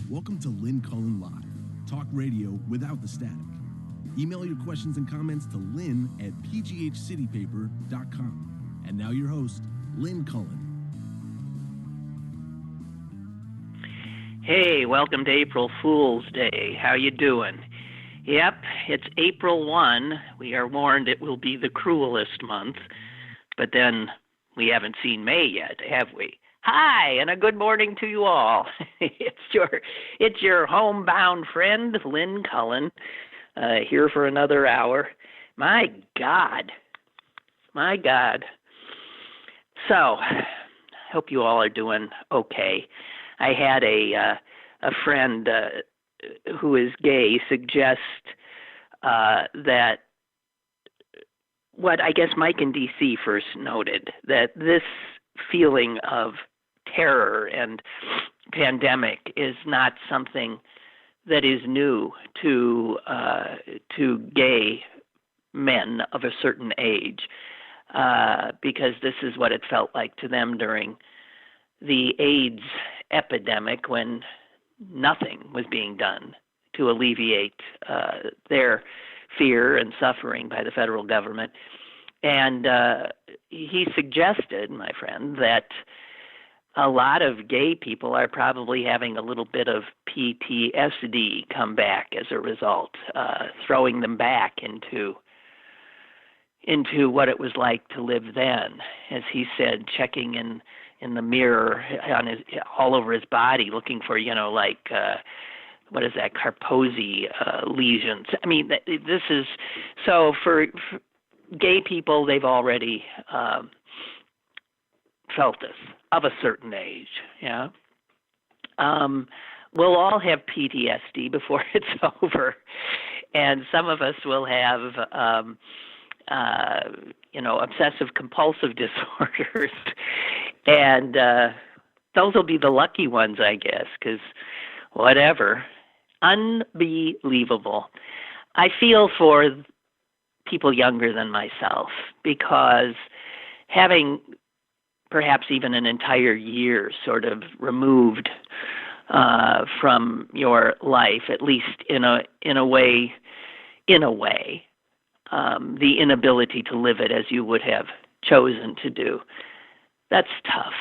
Welcome to Lynn Cullen Live, talk radio without the static. Email your questions and comments to lynn@pghcitypaper.com. And now your host, Lynn Cullen. Hey, welcome to April Fool's Day. How you doing? Yep, it's April 1. We are warned it will be the cruelest month, but then we haven't seen May yet, have we? Hi, and a good morning to you all. It's your homebound friend, Lynn Cullen, here for another hour. My God. So, hope you all are doing okay. I had a friend who is gay suggest that what I guess Mike in D.C. first noted, that this feeling of terror and pandemic is not something that is new to gay men of a certain age, because this is what it felt like to them during the AIDS epidemic, when nothing was being done to alleviate their fear and suffering by the federal government. And he suggested, my friend, that a lot of gay people are probably having a little bit of PTSD come back as a result, throwing them back into what it was like to live then. As he said, checking in the mirror on all over his body, looking for, what is that, Kaposi lesions. I mean, this is, so for gay people, they've already felt this, of a certain age, yeah. We'll all have PTSD before it's over, and some of us will have, obsessive-compulsive disorders, and those will be the lucky ones, I guess, because whatever. Unbelievable. I feel for people younger than myself, because having perhaps even an entire year sort of removed from your life, at least in a way, the inability to live it as you would have chosen to do, that's tough.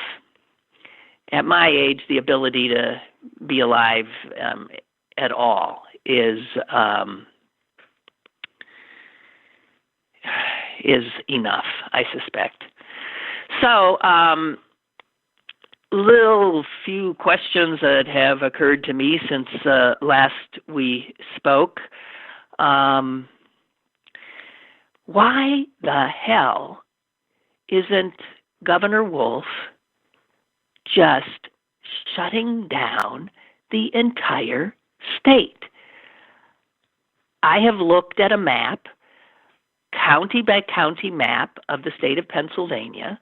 At my age, the ability to be alive at all is enough, I suspect. So, little few questions that have occurred to me since last we spoke. Why the hell isn't Governor Wolf just shutting down the entire state? I have looked at a map, county by county map of the state of Pennsylvania,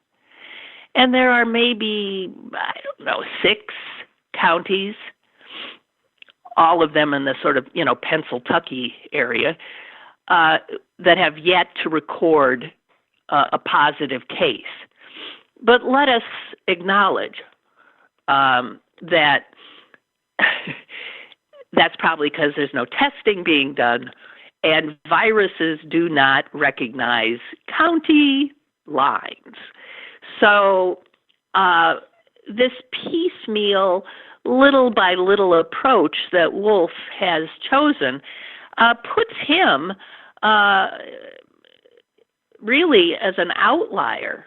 and there are maybe, 6 counties, all of them in the sort of, Pennsylvania area, that have yet to record a positive case. But let us acknowledge that that's probably because there's no testing being done, and viruses do not recognize county lines. So this piecemeal, little by little approach that Wolf has chosen puts him really as an outlier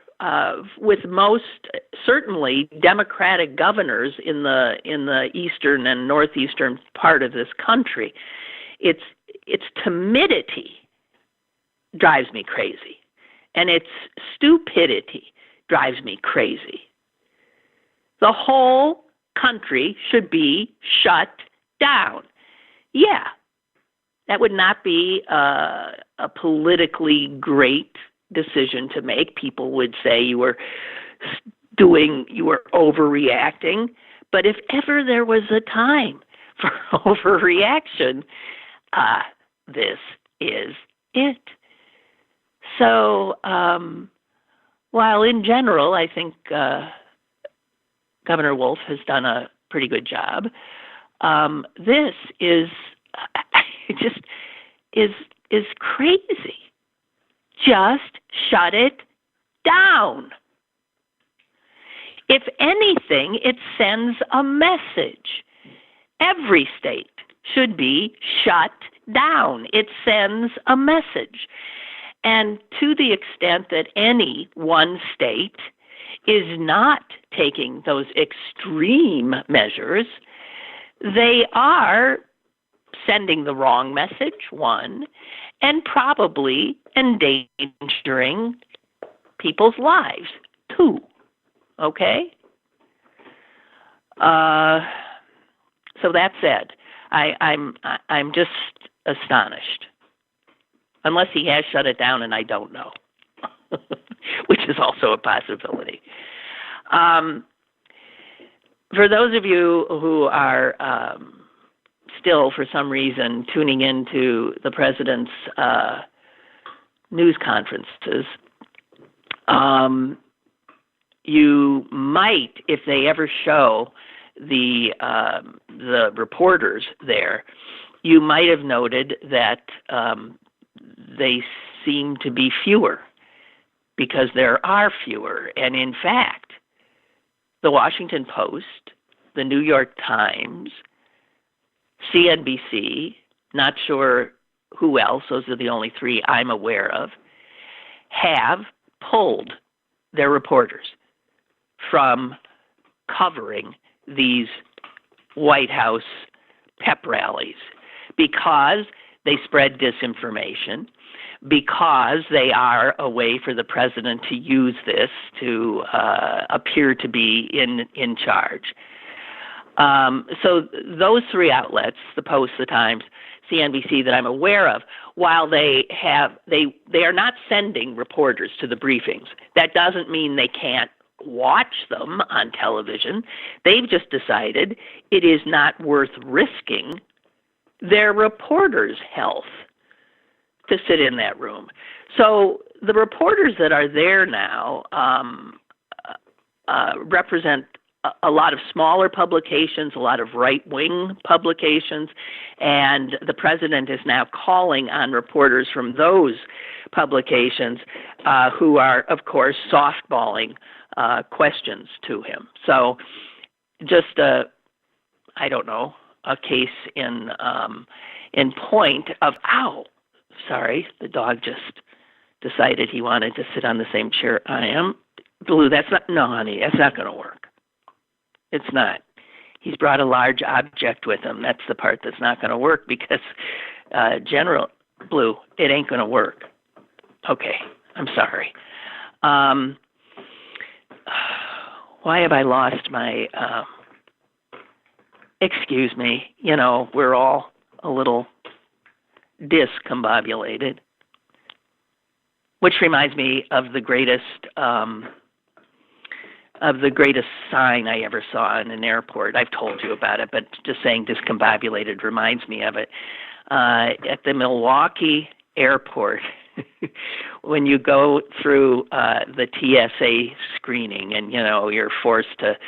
with most certainly Democratic governors in the eastern and northeastern part of this country. Its timidity drives me crazy, and its stupidity drives me crazy. The whole country should be shut down. Yeah, that would not be a politically great decision to make. People would say you were overreacting. But if ever there was a time for overreaction, this is it. So, while in general, I think Governor Wolf has done a pretty good job, This is it just is crazy. Just shut it down. If anything, it sends a message. Every state should be shut down. It sends a message. And to the extent that any one state is not taking those extreme measures, they are sending the wrong message, one, and probably endangering people's lives, two. Okay? So that said, I'm just astonished. Unless he has shut it down and I don't know, which is also a possibility. For those of you who are still, for some reason, tuning into the president's news conferences, you might, if they ever show the reporters there, you might have noted that they seem to be fewer because there are fewer. And in fact, the Washington Post, the New York Times, CNBC, not sure who else, those are the only three I'm aware of, have pulled their reporters from covering these White House pep rallies because they spread disinformation, because they are a way for the president to use this to appear to be in charge. So those three outlets, the Post, the Times, CNBC, that I'm aware of, while they are not sending reporters to the briefings, that doesn't mean they can't watch them on television. They've just decided it is not worth risking their reporters' health to sit in that room. So the reporters that are there now represent a lot of smaller publications, a lot of right-wing publications, and the president is now calling on reporters from those publications who are, of course, softballing questions to him. So just a case in point of, sorry, the dog just decided he wanted to sit on the same chair I am. Blue, no, honey, that's not going to work. It's not. He's brought a large object with him. That's the part that's not going to work because General Blue, it ain't going to work. Okay, I'm sorry. Why have I lost my, excuse me, we're all a little discombobulated, which reminds me of the greatest sign I ever saw in an airport. I've told you about it, but just saying discombobulated reminds me of it. At the Milwaukee airport, when you go through the TSA screening and, you're forced to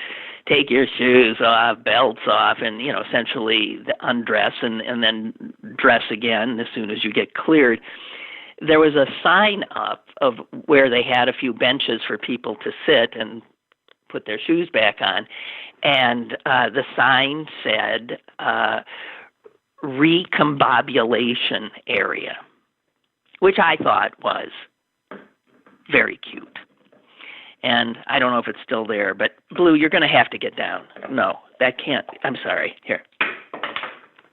take your shoes off, belts off, and, essentially undress and then dress again as soon as you get cleared, there was a sign up of where they had a few benches for people to sit and put their shoes back on. And the sign said, recombobulation area, which I thought was very cute. And I don't know if it's still there, but Blue, you're going to have to get down. No, that can't. I'm sorry. Here,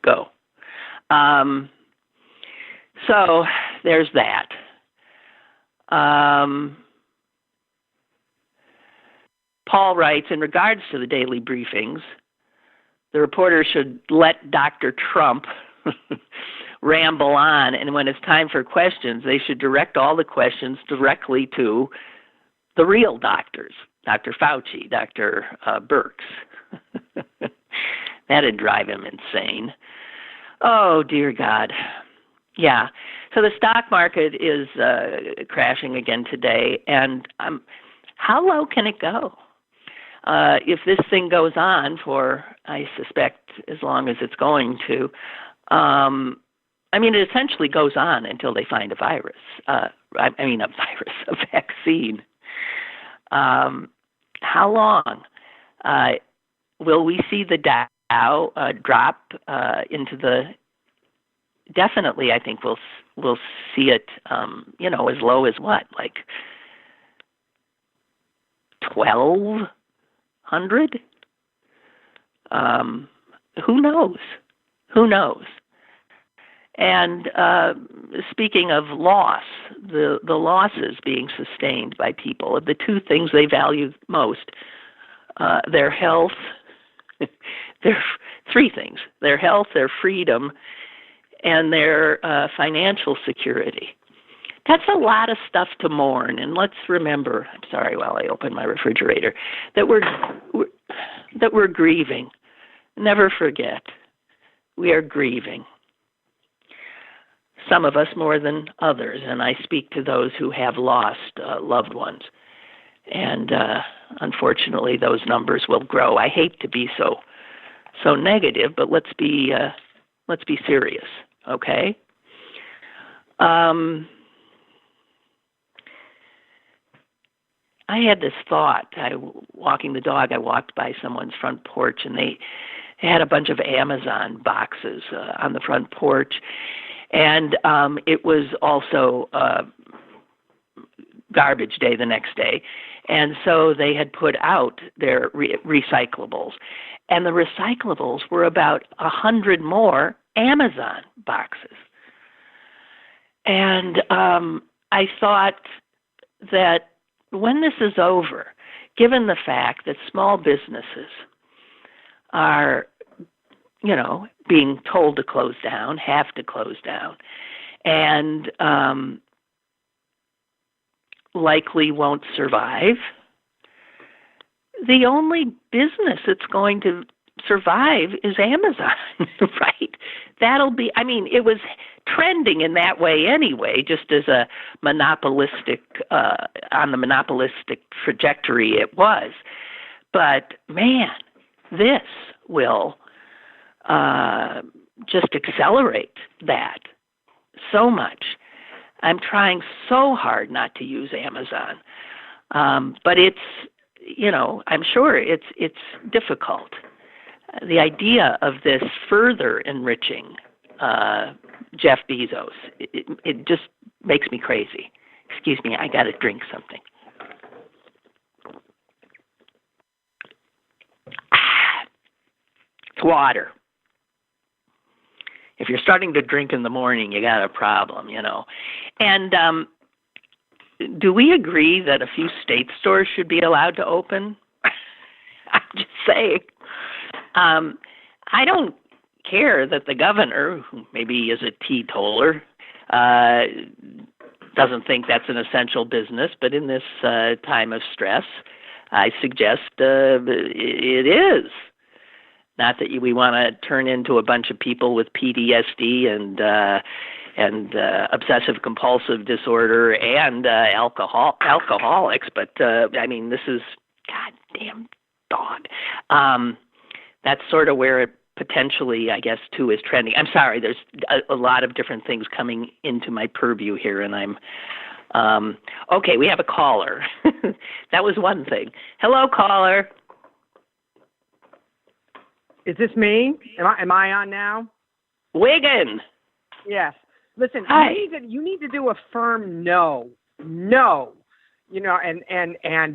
go. So there's that. Paul writes, in regards to the daily briefings, the reporter should let Dr. Trump ramble on, and when it's time for questions, they should direct all the questions directly to the real doctors, Dr. Fauci, Dr. Birx. That'd drive him insane. Oh, dear God. Yeah. So the stock market is crashing again today, and how low can it go? if this thing goes on for, I suspect, as long as it's going to, it essentially goes on until they find a virus. A vaccine. How long? Will we see the Dow drop into the? Definitely, I think we'll see it. As low as what, like 1,200? Who knows? Who knows? And speaking of loss, the losses being sustained by people, of the two things they value most, their health, their three things: their health, their freedom, and their financial security. That's a lot of stuff to mourn. And let's remember, I'm sorry while I open my refrigerator, that we're grieving. Never forget, we are grieving. Some of us more than others, and I speak to those who have lost loved ones. And unfortunately, those numbers will grow. I hate to be so negative, but let's be serious, okay? I had this thought. Walking the dog, I walked by someone's front porch, and they had a bunch of Amazon boxes on the front porch. And it was also garbage day the next day. And so they had put out their recyclables. And the recyclables were about 100 more Amazon boxes. And I thought that when this is over, given the fact that small businesses are, being told to close down, have to close down, and likely won't survive, the only business that's going to survive is Amazon, right? It was trending in that way anyway, just as a monopolistic, on the monopolistic trajectory it was. But man, this will just accelerate that so much. I'm trying so hard not to use Amazon, but it's, I'm sure it's difficult. The idea of this further enriching Jeff Bezos, it just makes me crazy. Excuse me, I got to drink something. It's water. If you're starting to drink in the morning, you got a problem, And do we agree that a few state stores should be allowed to open? I'm just saying. I don't care that the governor, who maybe is a teetotaler, doesn't think that's an essential business, but in this time of stress, I suggest it is. Not that we want to turn into a bunch of people with PTSD and obsessive compulsive disorder and alcoholics, but this is goddamn dog. That's sort of where it potentially, I guess, too, is trending. I'm sorry, there's a lot of different things coming into my purview here, and I'm okay. We have a caller. That was one thing. Hello, caller. Is this me? Am I on now? Wiggin. Yes. Listen, hi. You need to do a firm no. And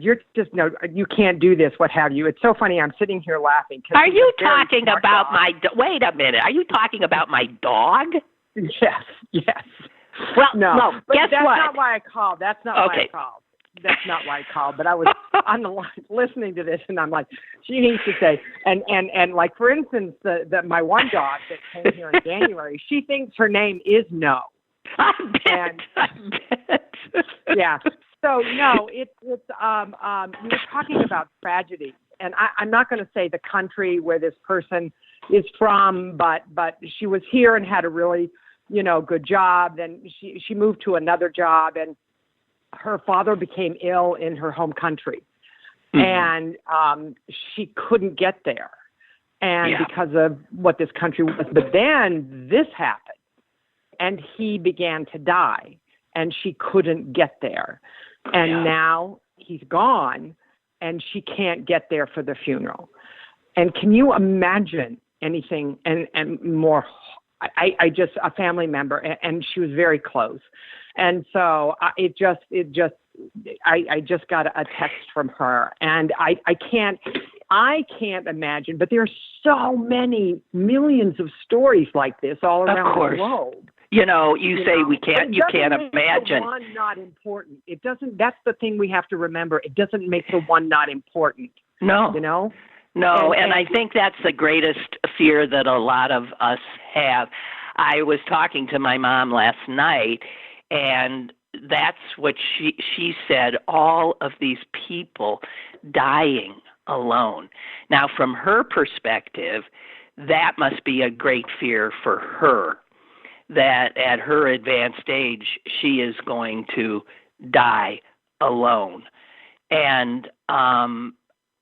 you're just you can't do this. What have you? It's so funny. I'm sitting here laughing. Are you talking about my? Wait a minute. Are you talking about my dog? Yes. Well, no. But guess that's what? Not why I called. That's not why I called. That's not why I called, but I was on the line listening to this, and I'm like, she needs to say, and like, for instance, my one dog that came here in January, she thinks her name is No. I bet. Yeah. So no, it's you were talking about tragedy, and I'm not going to say the country where this person is from, but she was here and had a really, good job. Then she moved to another job, and her father became ill in her home country. and she couldn't get there, and because of what this country was. But then this happened, and he began to die, and she couldn't get there, and now he's gone, and she can't get there for the funeral. And can you imagine anything and more? I just, a family member, and she was very close. And so I just got a text from her, and I can't imagine, but there are so many millions of stories like this all around the globe. You say we can't, you can't imagine. The one not important. It doesn't, that's the thing we have to remember. It doesn't make the one not important. No. No, and I think that's the greatest fear that a lot of us have. I was talking to my mom last night, and that's what she said, all of these people dying alone. Now, from her perspective, that must be a great fear for her, that at her advanced age, she is going to die alone. And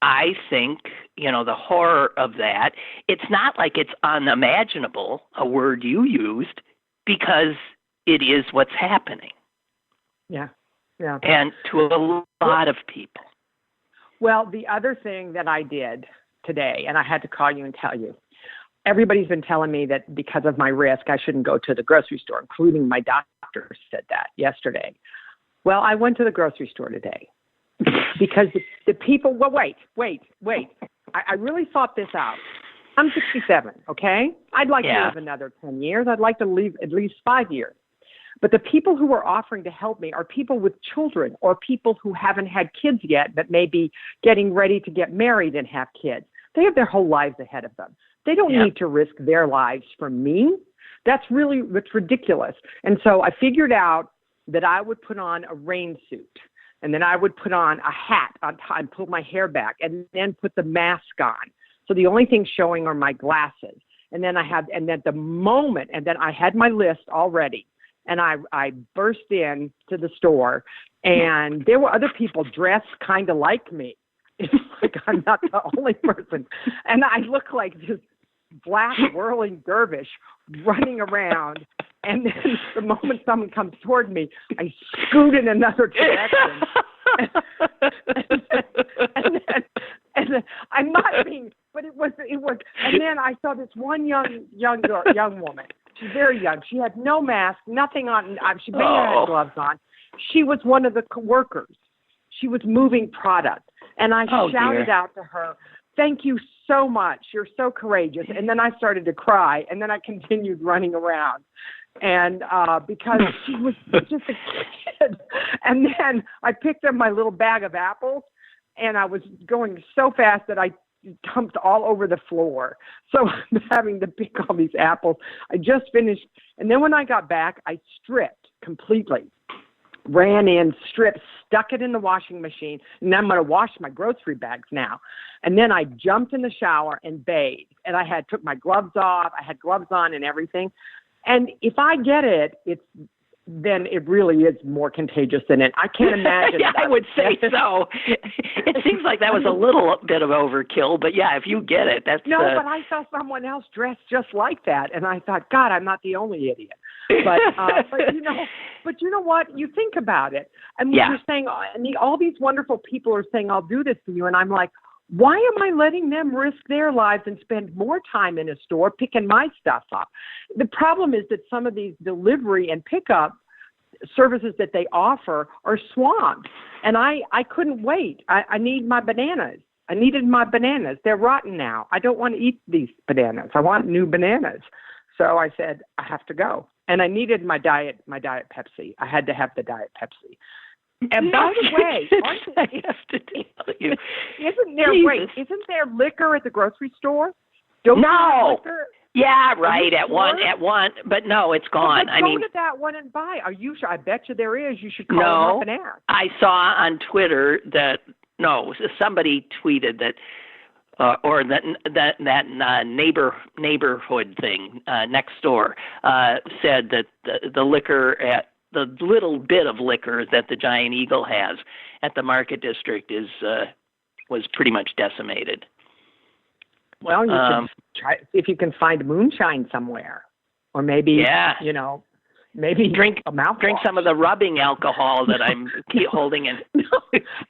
I think, the horror of that, it's not like it's unimaginable, a word you used, because it is what's happening. Yeah. And to a lot of people. Well, the other thing that I did today, and I had to call you and tell you, everybody's been telling me that because of my risk, I shouldn't go to the grocery store, including my doctor said that yesterday. Well, I went to the grocery store today. Because the people, well, wait. I really thought this out. I'm 67, okay? I'd like to live another 10 years. I'd like to live at least 5 years. But the people who are offering to help me are people with children or people who haven't had kids yet but may be getting ready to get married and have kids. They have their whole lives ahead of them. They don't need to risk their lives for me. That's ridiculous. And so I figured out that I would put on a rain suit. And then I would put on a hat on top and pull my hair back and then put the mask on. So the only thing showing are my glasses. And then I had my list already. And I burst in to the store, and there were other people dressed kind of like me. It's like I'm not the only person. And I look like this black whirling dervish running around. And then the moment someone comes toward me, I scoot in another direction. and then I'm not being, but it was. And then I saw this one young woman. She's very young. She had no mask, nothing on. She may have had gloves on. She was one of the workers. She was moving product, and I shouted out to her, "Thank you so much. You're so courageous." And then I started to cry, and then I continued running around. And because she was just a kid. And then I picked up my little bag of apples, and I was going so fast that I dumped all over the floor. So I'm having to pick all these apples. I just finished. And then when I got back, I stripped completely. Ran in, stripped, stuck it in the washing machine, and I'm going to wash my grocery bags now. And then I jumped in the shower and bathed. And I took my gloves off. I had gloves on and everything. And if I get it, then it really is more contagious than it. I can't imagine. I would say so. It seems like that was a little bit of overkill, but if you get it, that's no. But I saw someone else dressed just like that, and I thought, God, I'm not the only idiot. But you know what? You think about it, and you're saying, all these wonderful people are saying, "I'll do this for you," and I'm like, why am I letting them risk their lives and spend more time in a store picking my stuff up? The problem is that some of these delivery and pickup services that they offer are swamped. And I couldn't wait. I need my bananas. I needed my bananas. They're rotten now. I don't want to eat these bananas. I want new bananas. So I said, I have to go. And I needed my diet Pepsi. I had to have the diet Pepsi. And by the way, I have to tell you, isn't there liquor at the grocery store? No. Liquor? Yeah, right. At one, but no, it's gone. Go to that one and buy. Are you sure? I bet you there is. You should call them up and ask. I saw on Twitter that somebody tweeted that, or that neighborhood thing next door said that the liquor at the little bit of liquor that the Giant Eagle has at the Market District is was pretty much decimated. Well, you can try if you can find moonshine somewhere, or maybe maybe drink a mouthwash. Drink some of the rubbing alcohol that I'm holding in.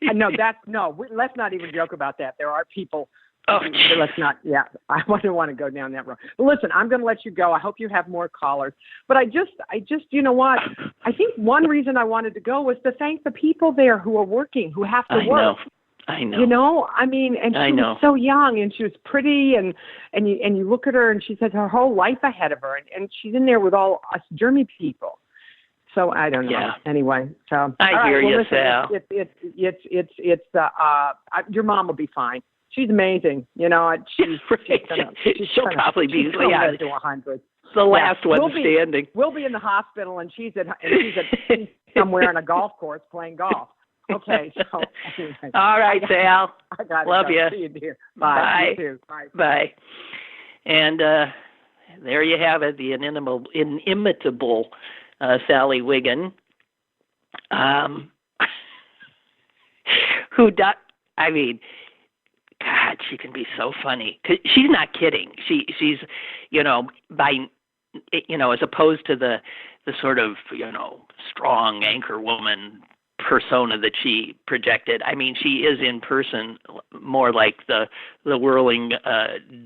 Let's not even joke about that. There are people. Oh, let's not. Yeah, I wouldn't want to go down that road. But listen, I'm going to let you go. I hope you have more callers. But I just, you know what? I think one reason I wanted to go was to thank the people there who are working, who have to work. I know. You know, I mean, and she was so young, and she was pretty, and you look at her, and she has her whole life ahead of her, and she's in there with all us German people. So I don't know. Yeah. Anyway, so I hear you, Sal. It's your mom will be fine. She's amazing. You know, she'll probably be to 100. The last one standing. We'll be in the hospital, and she's at somewhere on a golf course playing golf. Okay, so anyway. All right, Sal. I got it. Love you. See you, dear. Bye. You too. Bye. Bye. And there you have it, the inimitable Sally Wiggin, who does. I mean, God, she can be so funny. 'Cause she's not kidding. She's, as opposed to the sort of, strong anchor woman persona that she projected. I mean, she is in person more like the whirling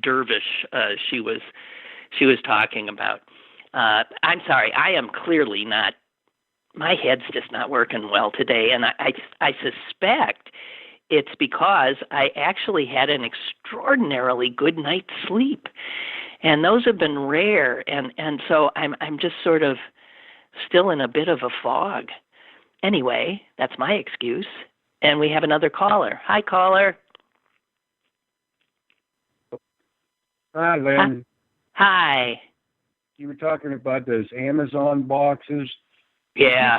dervish she was talking about. I'm sorry, I am clearly not. My head's just not working well today, and I suspect it's because I actually had an extraordinarily good night's sleep, and those have been rare, and so I'm just sort of still in a bit of a fog. Anyway, that's my excuse, and we have another caller. Hi, caller. Hi, Lynn. Hi. You were talking about those Amazon boxes. Yeah.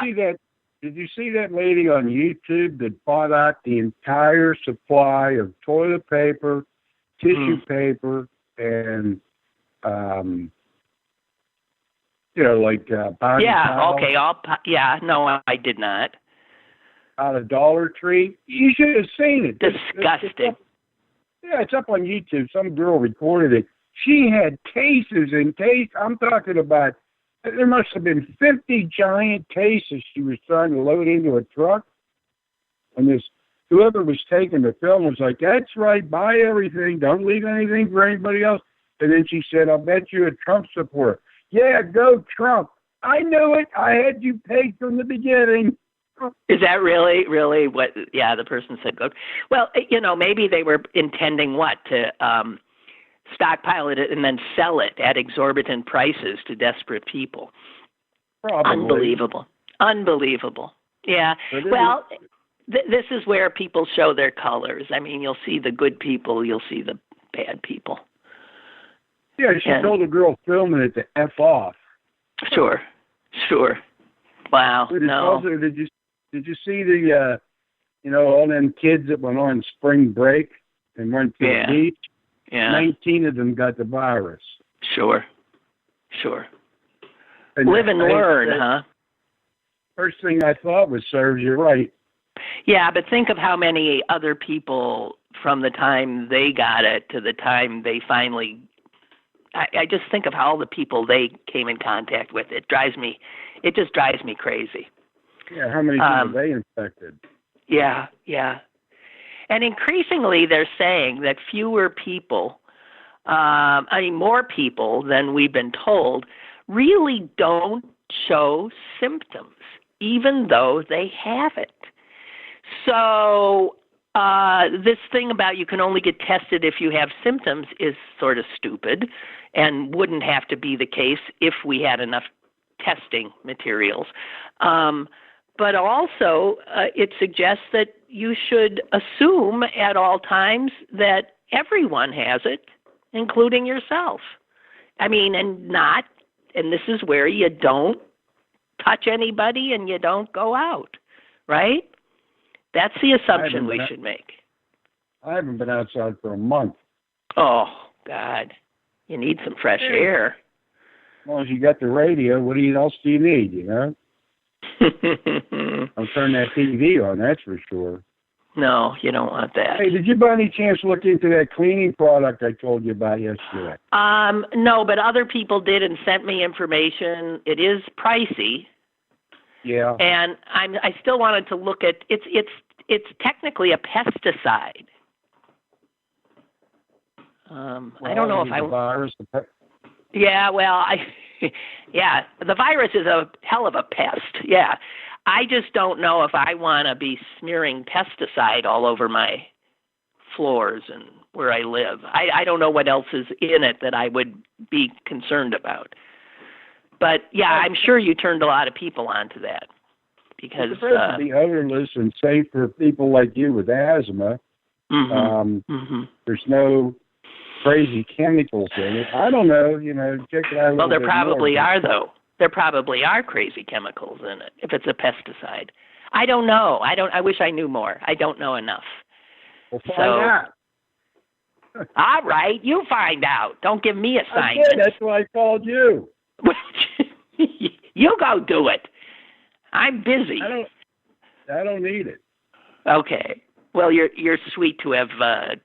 Did you see that lady on YouTube that bought out the entire supply of toilet paper, tissue paper, and body towels? Okay. No, I did not. Out of Dollar Tree. You should have seen it. Disgusting. It's up on YouTube. Some girl recorded it. She had cases and cases. I'm talking about, there must have been 50 giant cases she was trying to load into a truck. And whoever was taking the film was like, that's right, buy everything. Don't leave anything for anybody else. And then she said, I'll bet you a Trump supporter. Yeah, go Trump. I knew it. I had you pegged from the beginning. Is that really what, the person said, go. Well, maybe they were intending to stockpile it and then sell it at exorbitant prices to desperate people. Probably. Unbelievable. Yeah. Well, this is where people show their colors. I mean, you'll see the good people, you'll see the bad people. Yeah, she told the girl filming it to F off. Sure. Wow. No. Also, did you see the all them kids that went on spring break and went to the beach? Yeah. 19 of them got the virus. Sure. And live and learn, huh? First thing I thought was, serves you right. Yeah, but think of how many other people from the time they got it to the time they finally. I just think of all the people they came in contact with. It just drives me crazy. Yeah, how many people they infected? Yeah. And increasingly, they're saying that fewer people, more people than we've been told, really don't show symptoms, even though they have it. So this thing about you can only get tested if you have symptoms is sort of stupid and wouldn't have to be the case if we had enough testing materials. But also, it suggests that you should assume at all times that everyone has it, including yourself. I mean, and this is where you don't touch anybody and you don't go out, right? That's the assumption we should make. I haven't been outside for a month. Oh, God. You need some fresh air. As long as you got the radio, what else do you need, I'll turn that TV on, that's for sure. No, you don't want that. Hey, did you by any chance look into that cleaning product I told you about yesterday? No, but other people did and sent me information. It is pricey. Yeah. And I still wanted to look at it's technically a pesticide. I don't know if I virus. Yeah, well, yeah, the virus is a hell of a pest. Yeah. I just don't know if I want to be smearing pesticide all over my floors and where I live. I don't know what else is in it that I would be concerned about. But, yeah, I'm sure you turned a lot of people onto that. Because it's supposed to be odorless and safe for people like you with asthma. There's no crazy chemicals in it. I don't know, check it out. Well, there probably are, though. There probably are crazy chemicals in it if it's a pesticide. I don't know. I wish I knew more. I don't know enough. Well, find out. All right, you find out. Don't give me assignments. That's why I called you. You go do it. I'm busy. I don't need it. Okay. Well, you're sweet to have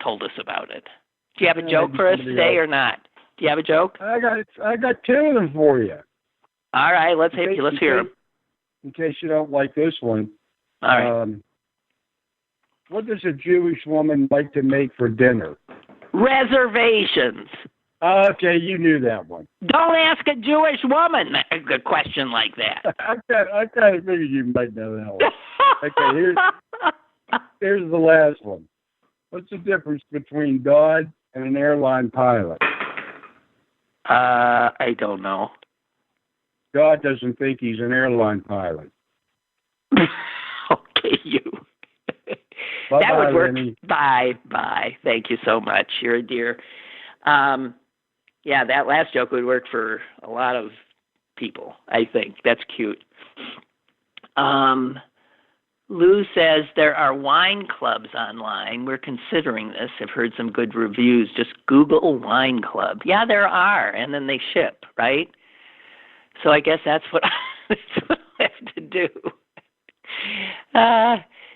told us about it. Do you have a joke for us today or not? Do you have a joke? I got two of them for you. All right, let's hear them. In case you don't like this one. All right. What does a Jewish woman like to make for dinner? Reservations. Okay, you knew that one. Don't ask a Jewish woman a question like that. I kind of figured you might know that one. Okay, here's the last one. What's the difference between God and an airline pilot? I don't know. God doesn't think he's an airline pilot. Okay, you. Bye-bye, that would work. Lenny. Bye. Thank you so much. You're a dear. Yeah, that last joke would work for a lot of people, I think. That's cute. Lou says there are wine clubs online. We're considering this. I've heard some good reviews. Just Google wine club. Yeah, there are, and then they ship, right? So I guess that's what I have to do.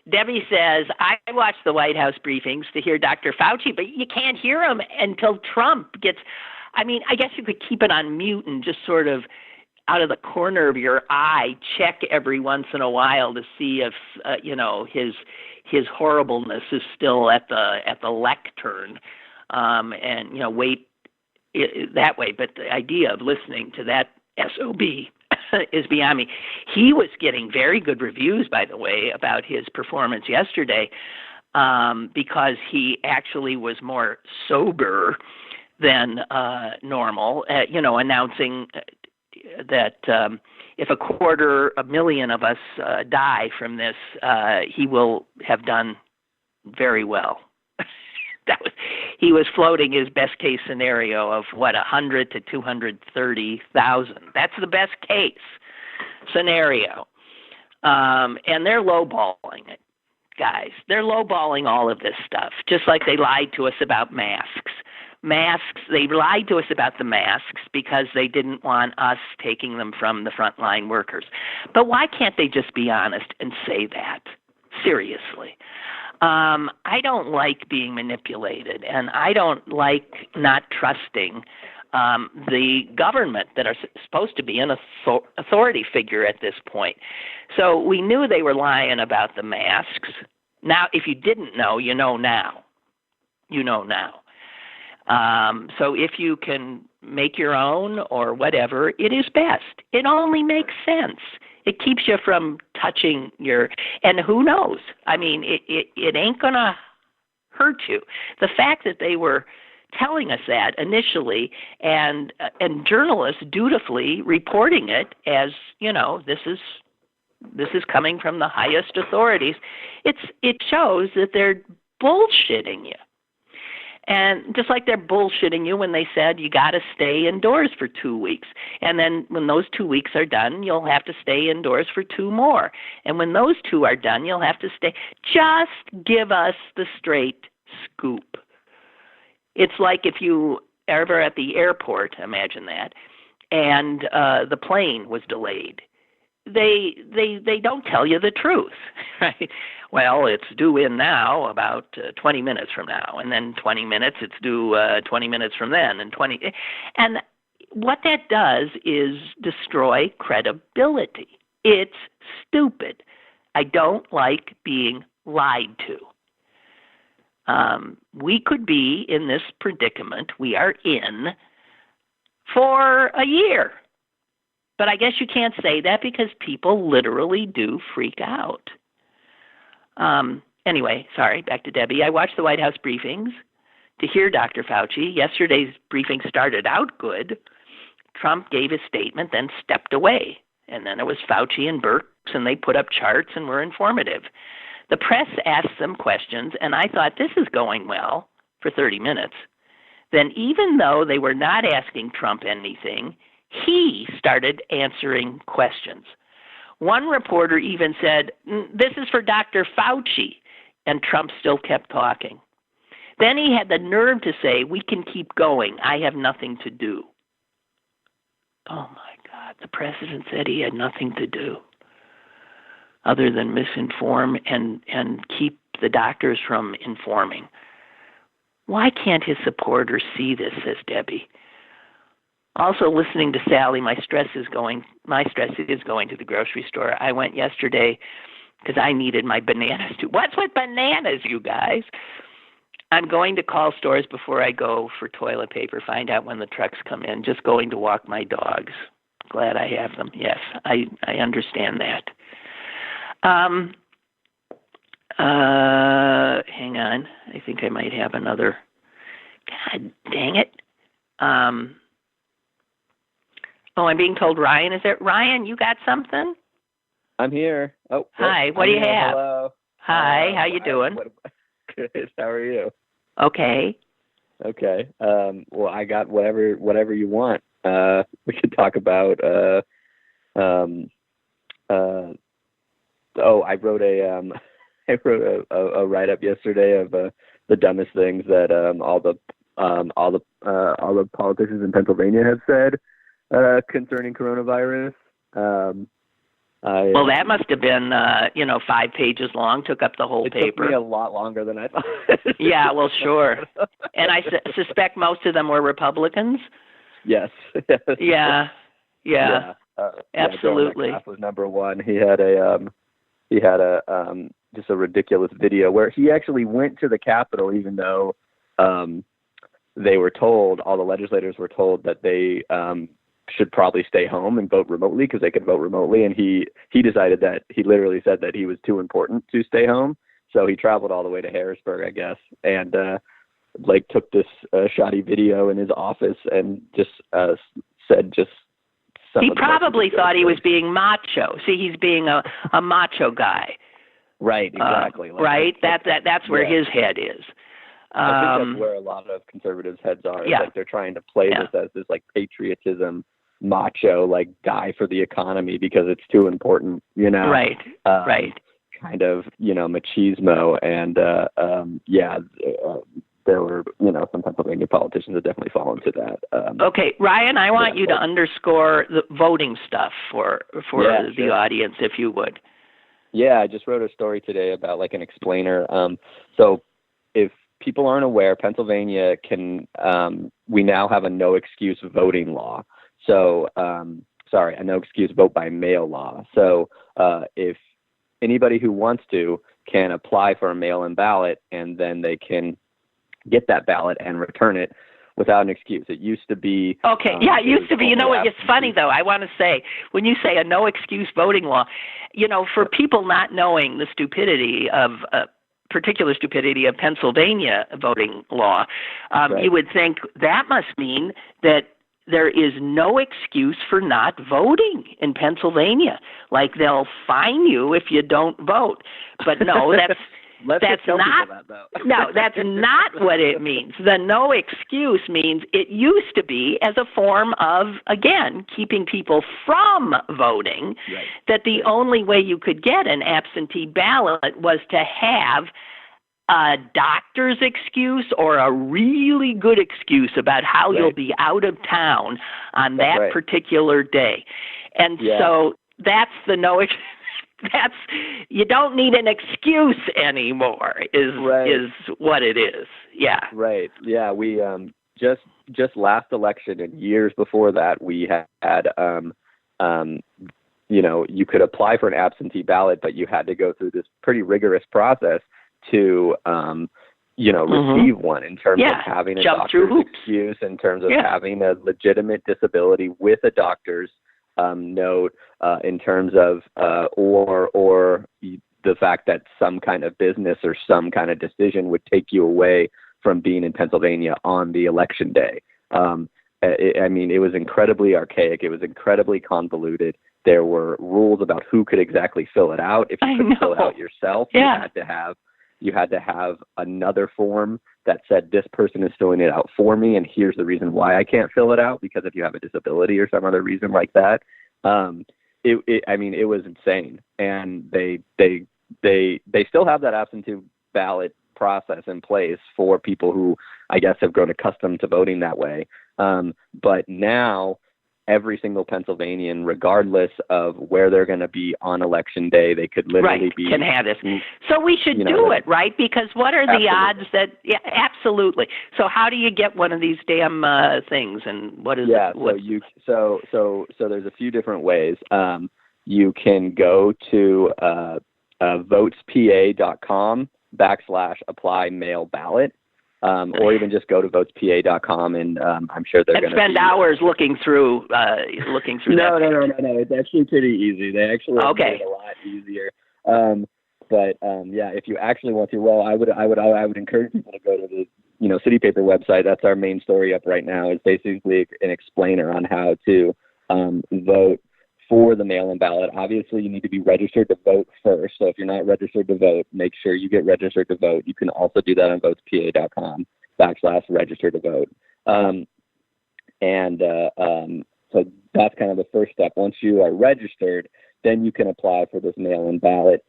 Debbie says, I watch the White House briefings to hear Dr. Fauci, but you can't hear him until Trump gets, I guess you could keep it on mute and just sort of out of the corner of your eye check every once in a while to see if, his horribleness is still at the lectern, and, wait that way. But the idea of listening to that SOB is beyond me. He was getting very good reviews, by the way, about his performance yesterday, because he actually was more sober than normal, announcing that if 250,000 of us die from this, he will have done very well. He was floating his best case scenario of 100 to 230,000. That's the best case scenario. And they're lowballing it, guys. They're lowballing all of this stuff, just like they lied to us about masks. They lied to us about the masks because they didn't want us taking them from the frontline workers. But why can't they just be honest and say that? Seriously. I don't like being manipulated, and I don't like not trusting the government that are supposed to be an authority figure at this point. So we knew they were lying about the masks. Now, if you didn't know, you know now. You know now. So if you can make your own or whatever, it is best. It only makes sense. It keeps you from touching and who knows? It ain't going to hurt you. The fact that they were telling us that initially and journalists dutifully reporting it as, this is coming from the highest authorities, it shows that they're bullshitting you. And just like they're bullshitting you when they said you got to stay indoors for 2 weeks. And then when those 2 weeks are done, you'll have to stay indoors for 2 more. And when those 2 are done, you'll have to stay. Just give us the straight scoop. It's like if you ever at the airport, imagine that, and the plane was delayed. they don't tell you the truth, right? Well, it's due in now about 20 minutes from now, and then 20 minutes it's due 20 minutes from then, and what that does is destroy credibility. It's stupid. I don't like being lied to. We could be in this predicament we are in for a year. But I guess you can't say that because people literally do freak out. Anyway, sorry, back to Debbie. I watched the White House briefings to hear Dr. Fauci. Yesterday's briefing started out good. Trump gave his statement, then stepped away. And then it was Fauci and Birx, and they put up charts and were informative. The press asked some questions, and I thought this is going well for 30 minutes. Then even though they were not asking Trump anything, he started answering questions. One reporter even said, "This is for Dr. Fauci," and Trump still kept talking. Then he had the nerve to say, "We can keep going. I have nothing to do." Oh, my God. The president said he had nothing to do other than misinform and keep the doctors from informing. Why can't his supporters see this, says Debbie. Also, listening to Sally, my stress is going to the grocery store. I went yesterday because I needed my bananas too. What's with bananas, you guys? I'm going to call stores before I go for toilet paper, find out when the trucks come in. Just going to walk my dogs. Glad I have them. Yes, I understand that. Hang on. I think I might have another. God dang it. I'm being told Ryan is there. Ryan, you got something? I'm here. Oh, hi. What do you have? Hello. Hi. How you doing? Good. How are you? Okay. Okay. Well, I got whatever you want. We could talk about. I wrote a write up yesterday of the dumbest things that all the politicians in Pennsylvania have said concerning coronavirus. Well, that must have been 5 pages long. Took up the whole paper. It took me a lot longer than I thought. Yeah, well, sure. And I suspect most of them were Republicans. Yes. Yeah. Absolutely. Metcalf was number one. He had just a ridiculous video where he actually went to the Capitol, even though they were told, all the legislators were told that they should probably stay home and vote remotely because they could vote remotely. And he decided that he literally said that he was too important to stay home. So he traveled all the way to Harrisburg, I guess, and took this shoddy video in his office and just said just. He probably thought he was being macho. See, he's being a macho guy. Right, exactly. Right? That's where his head is. I think that's where a lot of conservatives' heads are. Yeah. Like they're trying to play this as this like patriotism, macho, like die for the economy because it's too important, Right. Right. Kind of, machismo. And there were, some Pennsylvania politicians that definitely fall into that. Okay, Ryan, I want you to underscore the voting stuff for the audience, if you would. Yeah, I just wrote a story today about like an explainer. So if people aren't aware, Pennsylvania we now have a no excuse voting law. So, a no excuse vote by mail law. So if anybody who wants to can apply for a mail-in ballot, and then they can get that ballot and return it without an excuse. It used to be... Okay, it used to be. You know what? It's funny, though. I want to say, when you say a no-excuse voting law, for people not knowing the stupidity of... particular stupidity of Pennsylvania voting law, right. You would think that must mean that there is no excuse for not voting in Pennsylvania. Like they'll fine you if you don't vote. But no, that's not what it means. The no excuse means it used to be as a form of, again, keeping people from voting, right. that the only way you could get an absentee ballot was to have a doctor's excuse or a really good excuse about how right. you'll be out of town on that right. particular day. And so that's the no. That's you don't need an excuse anymore. Is what it is. Yeah. Right. Yeah. We just last election and years before that, we had you could apply for an absentee ballot, but you had to go through this pretty rigorous process to receive one in terms of having a doctor's excuse, in terms of having a legitimate disability with a doctor's note, in terms of or the fact that some kind of business or some kind of decision would take you away from being in Pennsylvania on the election day. It was incredibly archaic. It was incredibly convoluted. There were rules about who could exactly fill it out. If you couldn't fill it out yourself, you had to have another form that said this person is filling it out for me, and here's the reason why I can't fill it out, because if you have a disability or some other reason like that. It was insane, and they still have that absentee ballot process in place for people who I guess have grown accustomed to voting that way. But now every single Pennsylvanian, regardless of where they're going to be on election day, they could literally can have this. So we should do it, right? Because what are the odds that? Yeah, absolutely. So how do you get one of these damn things, and what is? Yeah, so there's a few different ways. You can go to votespa.com/apply mail ballot. Or even just go to votespa.com, and I'm sure they're going to spend hours looking through. No. It's actually pretty easy. They actually made it a lot easier. If you actually want to, I would encourage people to go to the City Paper website. That's our main story up right now. It's basically an explainer on how to vote for the mail-in ballot. Obviously, you need to be registered to vote first. So if you're not registered to vote, make sure you get registered to vote. You can also do that on votespa.com/register to vote. So that's kind of the first step. Once you are registered, then you can apply for this mail-in ballot.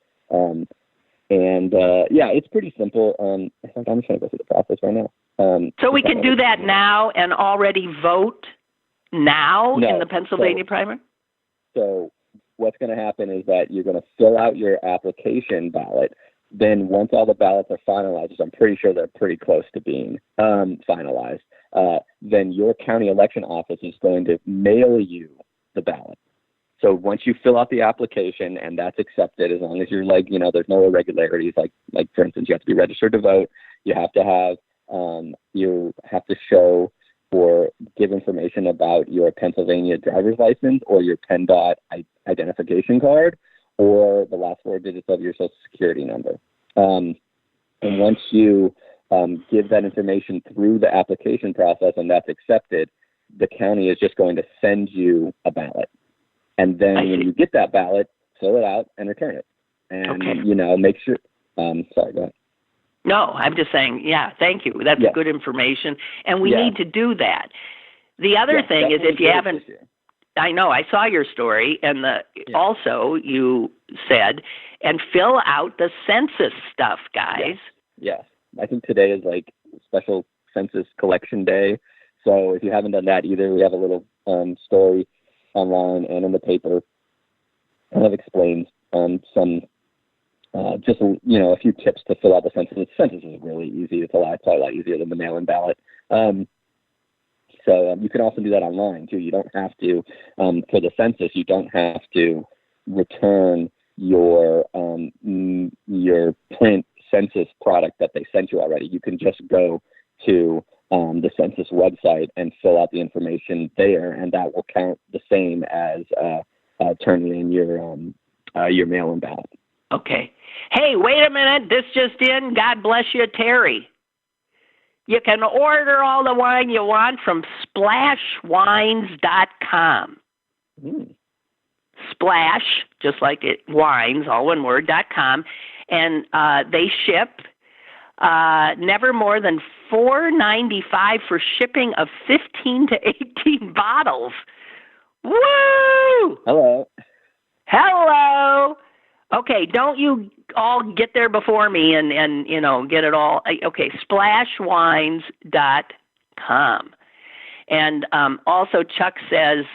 It's pretty simple. In fact, I'm just going to go through the process right now. So we can do that now and already vote now in the Pennsylvania primary? So what's going to happen is that you're going to fill out your application ballot. Then once all the ballots are finalized, which I'm pretty sure they're pretty close to being finalized, then your county election office is going to mail you the ballot. So once you fill out the application and that's accepted, as long as you're there's no irregularities, like for instance, you have to be registered to vote. You have to have show or give information about your Pennsylvania driver's license or your PennDOT identification card or the last 4 digits of your Social Security number. And once you give that information through the application process and that's accepted, the county is just going to send you a ballot. And then when you get that ballot, fill it out and return it. And, make sure sorry, go ahead. No, I'm just saying, thank you. That's good information, and we need to do that. The other thing is if you haven't, I know, I saw your story, and also you said, and fill out the census stuff, guys. Yes. I think today is like special census collection day, so if you haven't done that either, we have a little story online and in the paper kind of explains some just a few tips to fill out the census. The census is really easy. It's probably a lot easier than the mail-in ballot. So you can also do that online too. You don't have to for the census. You don't have to return your print census product that they sent you already. You can just go to the census website and fill out the information there, and that will count the same as turning in your mail-in ballot. Okay. Hey, wait a minute. This just in. God bless you, Terry. You can order all the wine you want from splashwines.com. Splash, just like it, wines, all one word, .com. And they ship never more than $4.95 for shipping of 15 to 18 bottles. Woo! Hello. Okay, don't you all get there before me and get it all. Okay, splashwines.com. And also Chuck says,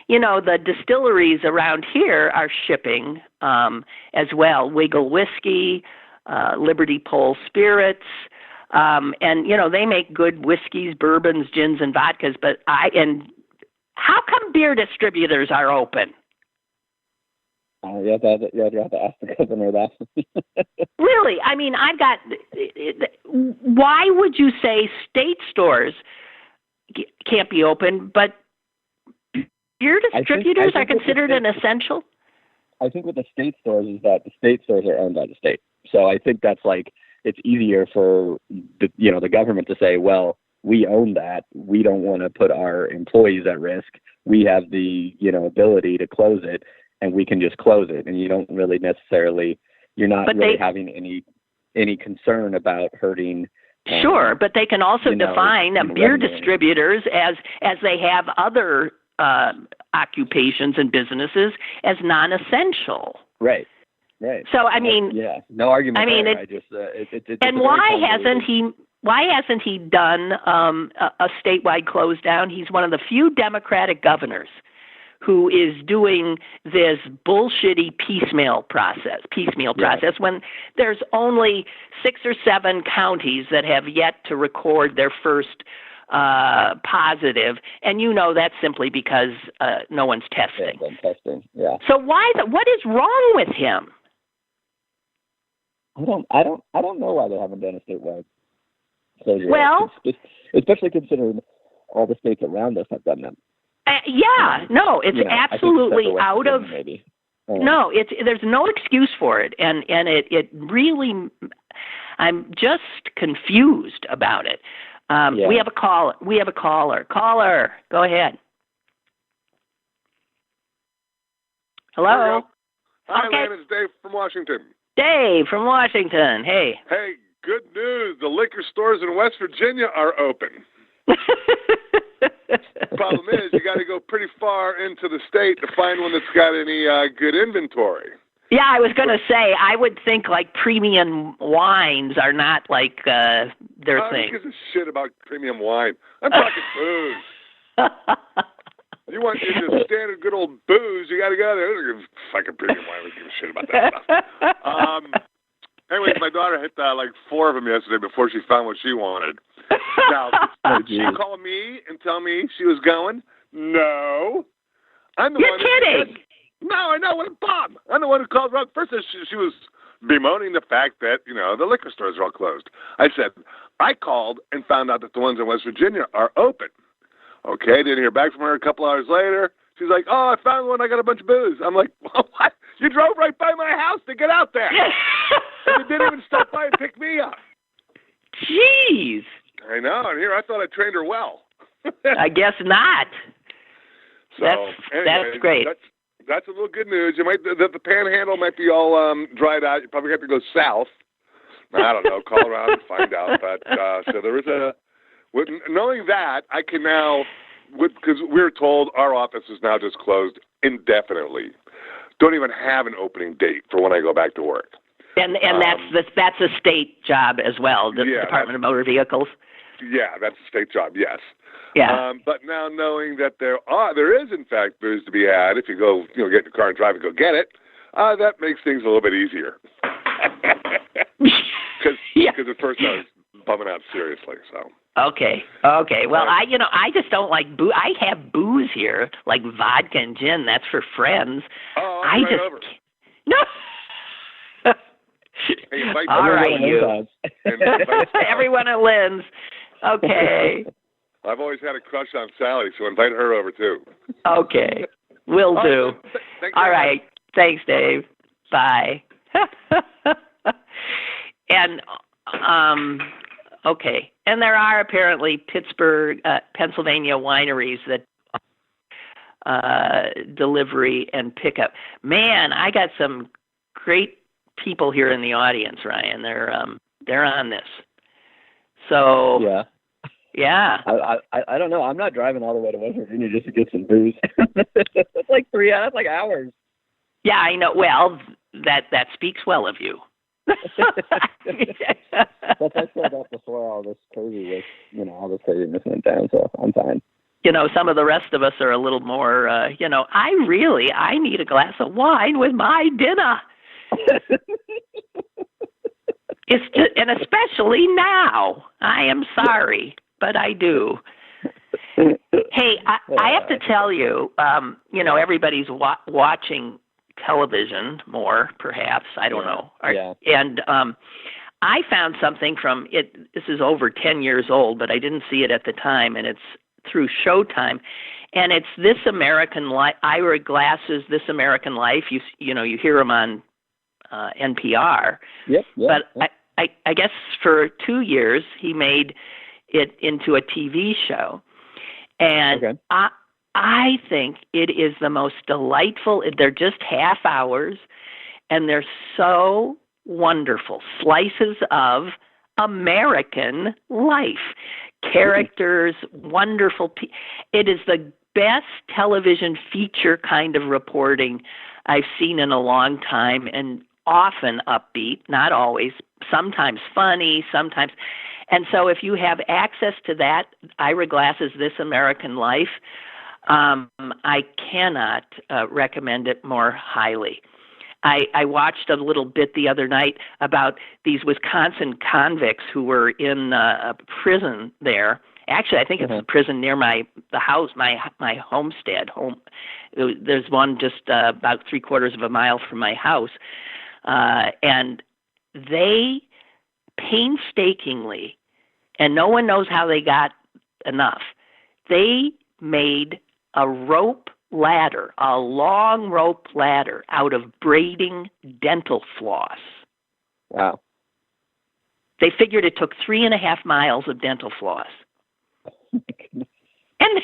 the distilleries around here are shipping as well. Wiggle Whiskey, Liberty Pole Spirits, and they make good whiskeys, bourbons, gins, and vodkas. But how come beer distributors are open? You have to ask the governor that. Really? I mean, why would you say state stores can't be open, but beer distributors are considered an essential? I think with the state stores is that the state stores are owned by the state. So I think that's it's easier for the government to say, well, we own that. We don't want to put our employees at risk. We have the, ability to close it, and we can just close it. And you don't really necessarily, you're not really having any concern about hurting. Sure, but they can also define beer distributors as they have other occupations and businesses as non-essential. Right. So I mean, no argument. I mean, it's and why hasn't he done a statewide close down? He's one of the few Democratic governors who is doing this bullshitty piecemeal process when there's only 6 or 7 counties that have yet to record their first positive, and that's simply because no one's testing. Yeah. So what is wrong with him? I don't know why they haven't done a statewide closure. Well, especially considering all the states around us have done them. It's absolutely out of. Maybe. No, there's no excuse for it, and it really, I'm just confused about it. We have a caller. Caller, go ahead. Hello. Hi, Lynn. It's Dave from Washington. Dave from Washington. Hey. Hey, good news. The liquor stores in West Virginia are open. Problem is, you got to go pretty far into the state to find one that's got any good inventory. Yeah, I was going to say, I would think premium wines are not their thing. Who gives a shit about premium wine? I'm talking booze. You want your standard good old booze, you got to go there. Fucking premium wine, we give a shit about that stuff. Anyways, my daughter hit 4 of them yesterday before she found what she wanted. Now, did she call me and tell me she was going? No. I'm the You're one. Kidding. No, I know. What a bomb. I'm the one who called wrong. First, she was bemoaning the fact that, the liquor stores are all closed. I said, I called and found out that the ones in West Virginia are open. Okay, didn't hear back from her. A couple hours later, she's like, oh, I found one. I got a bunch of booze. I'm like, well, what? You drove right by my house to get out there. And you didn't even stop by and pick me up. Jeez. I know. And here, I thought I trained her well. I guess not. So, that's great. That's a little good news. The panhandle might be all dried out. You probably have to go south. I don't know. Call around and find out. But so there is knowing that, I can now, because we're told our office is now just closed indefinitely. Don't even have an opening date for when I go back to work. And that's a state job as well, the Department of Motor Vehicles. Yeah, that's a state job, yes. Yeah. But now knowing that there is in fact booze to be had, if you go, get in your car and drive and go get it, that makes things a little bit easier. Because at first I was bumming out seriously. So. Okay. Well, I just don't like booze. I have booze here, like vodka and gin. That's for friends. Oh, I'm right over. No. Hey, invite all right, you. Everyone at Lynn's. Okay. I've always had a crush on Sally, so invite her over too. Okay, will do. All right, thanks, Dave. Bye. And okay, and there are apparently Pittsburgh, Pennsylvania wineries that delivery and pickup. Man, I got some great people here in the audience, Ryan. They're on this. So yeah. I don't know. I'm not driving all the way to West Virginia just to get some booze. That's like hours. Yeah, I know. Well, that speaks well of you. But I said that before all this crazy all this craziness went down, so I'm fine. some of the rest of us are a little more, I need a glass of wine with my dinner. It's just, and especially now. I am sorry, but I do. Hey, I have to tell you, everybody's watching television more, perhaps. I don't know. Yeah. And I found something from it. This is over 10 years old, but I didn't see it at the time, and it's through Showtime. And it's This American Life, Ira Glass's This American Life. You hear him on NPR. Yep. But I guess for 2 years he made it into a TV show. And okay. I think it is the most delightful. They're just half hours, and they're so wonderful. Slices of American life. Characters, wonderful. It is the best television feature kind of reporting I've seen in a long time, and often upbeat, not always, sometimes funny, sometimes. And so if you have access to that, Ira Glass's This American Life, I cannot recommend it more highly. I watched a little bit the other night about these Wisconsin convicts who were in a prison there. Actually, I think it's a prison near the house, my homestead. There's one just about 3/4 of a mile from my house. And they painstakingly, and no one knows how they got enough, they made a rope ladder, a long rope ladder out of braiding dental floss. Wow. They figured it took 3.5 miles of dental floss. And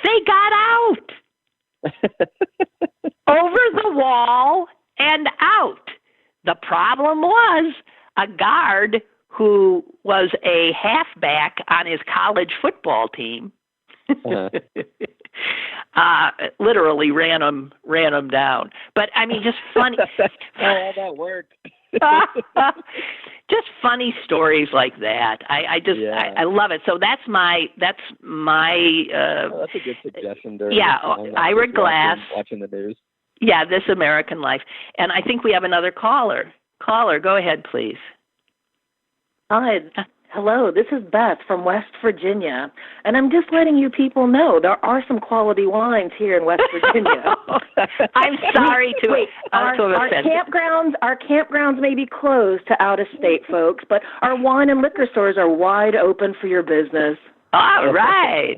they got out over the wall and out. The problem was a guard who was a halfback on his college football team literally ran him down. But I mean, just funny. How that worked. Just funny stories like that. I love it. So that's my. That's a good suggestion. Ira Glass. Watching the news. Yeah, This American Life. And I think we have another caller. Caller, go ahead, please. Hi. Hello, this is Beth from West Virginia, and I'm just letting you people know there are some quality wines here in West Virginia. I'm sorry to our campgrounds may be closed to out-of-state folks, but our wine and liquor stores are wide open for your business. All right.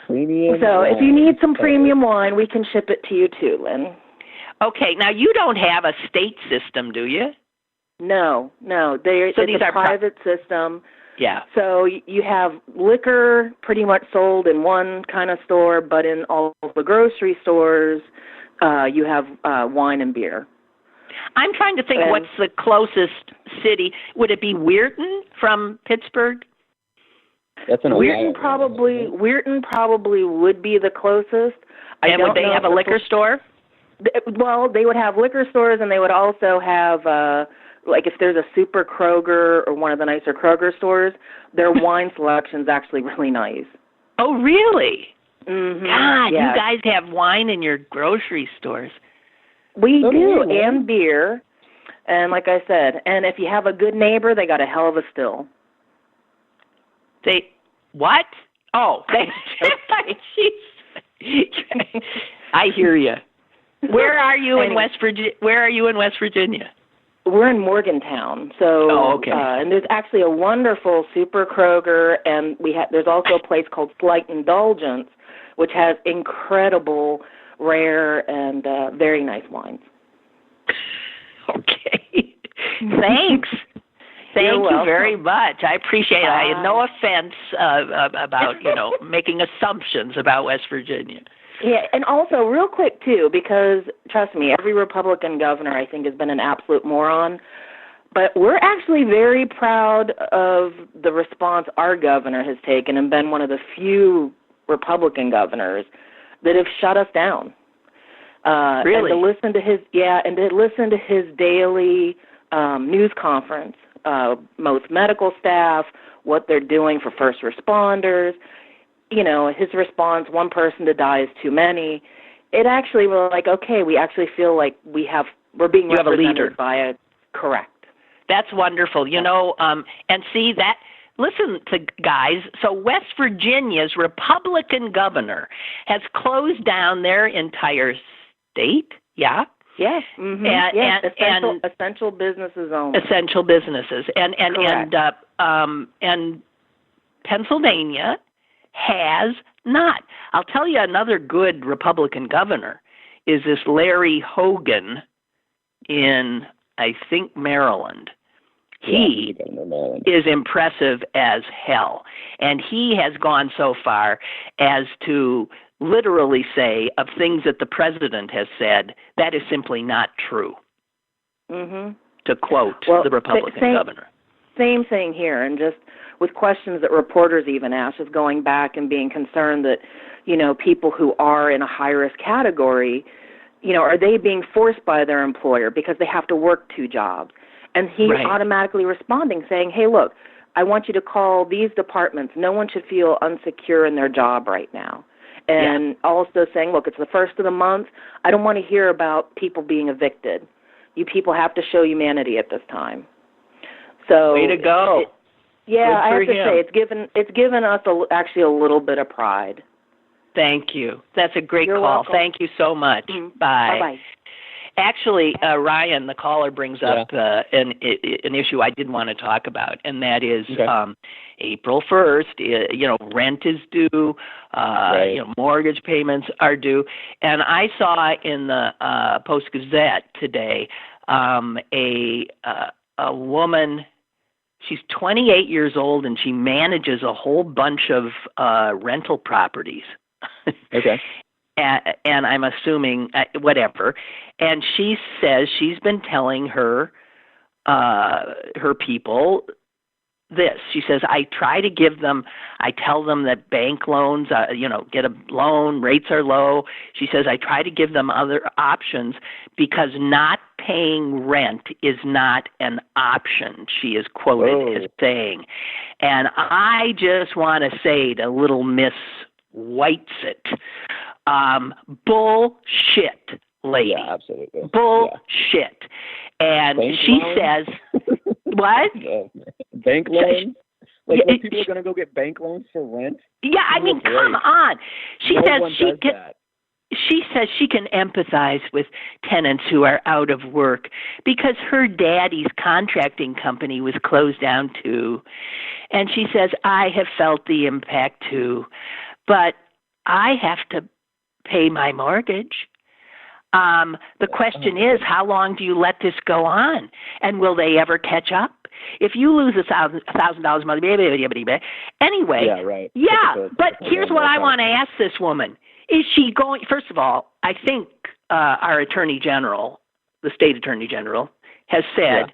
So if you need some premium wine, we can ship it to you too, Lynn. Okay, now you don't have a state system, do you? No. It's a private system. Yeah. So you have liquor pretty much sold in one kind of store, but in all the grocery stores, you have wine and beer. I'm trying to think what's the closest city. Would it be Weirton from Pittsburgh? That's an Weirton probably would be the closest. And would they have a liquor store? Well, they would have liquor stores, and they would also have, like if there's a Super Kroger or one of the nicer Kroger stores, their wine selection's actually really nice. Oh, really? Mm-hmm. God, you guys have wine in your grocery stores. We do, and beer. And like I said, and if you have a good neighbor, they got a hell of a still. What? Oh, I hear you. Where are you in West Virginia? We're in Morgantown. So, okay. And there's actually a wonderful Super Kroger, and there's also a place called Slight Indulgence, which has incredible, rare, and very nice wines. Okay. Thanks. Thank you very much. I appreciate it. I had no offense about, making assumptions about West Virginia. Yeah, and also real quick, too, because, trust me, every Republican governor, I think, has been an absolute moron. But we're actually very proud of the response our governor has taken and been one of the few Republican governors that have shut us down. Really? And to listen to his daily news conference. Most medical staff, what they're doing for first responders. You know, his response, one person to die is too many. It actually was like, okay, we actually feel like we're being represented by a correct. That's wonderful. You know, and see that. Listen to guys. So West Virginia's Republican governor has closed down their entire state. Yeah. Yes. Mm-hmm. And essential businesses only. Essential businesses, and Pennsylvania has not. I'll tell you another good Republican governor is this Larry Hogan in, I think, Maryland. He is impressive as hell. And he has gone so far as to literally say of things that the president has said, that is simply not true. Mm-hmm. To quote the Republican governor. Same thing here. And just with questions that reporters even ask, just going back and being concerned that, you know, people who are in a high-risk category, you know, are they being forced by their employer because they have to work 2 jobs? And he's automatically responding, saying, hey, look, I want you to call these departments. No one should feel insecure in their job right now. And also saying, look, it's the first of the month. I don't want to hear about people being evicted. You people have to show humanity at this time. So way to go. I have to say, it's given us actually a little bit of pride. Thank you. That's a great You're call. welcome. Thank you so much. Mm-hmm. Bye. Bye-bye. Actually, Ryan, the caller brings up an issue I did want to talk about, and that is April 1st, rent is due, mortgage payments are due. And I saw in the Post-Gazette today a woman, she's 28 years old, and she manages a whole bunch of rental properties. Okay. And I'm assuming whatever. And she says she's been telling her people this. She says, I tell them that bank loans, get a loan, rates are low. She says, I try to give them other options because not paying rent is not an option, she is quoted as saying. And I just want to say to little Miss Whitesett, bullshit, lady. Yeah, absolutely. Bullshit. And bank she loans? says, what? Bank loans? Like, when people are going to go get bank loans for rent? Yeah, I mean, come on. She says she can empathize with tenants who are out of work because her daddy's contracting company was closed down too. And she says, I have felt the impact too, but I have to pay my mortgage. The question is, how long do you let this go on? And will they ever catch up? If you lose $1,000 a month, anyway, but here's what I want to ask this woman. Is she going, first of all, I think our Attorney General, the state Attorney General, has said,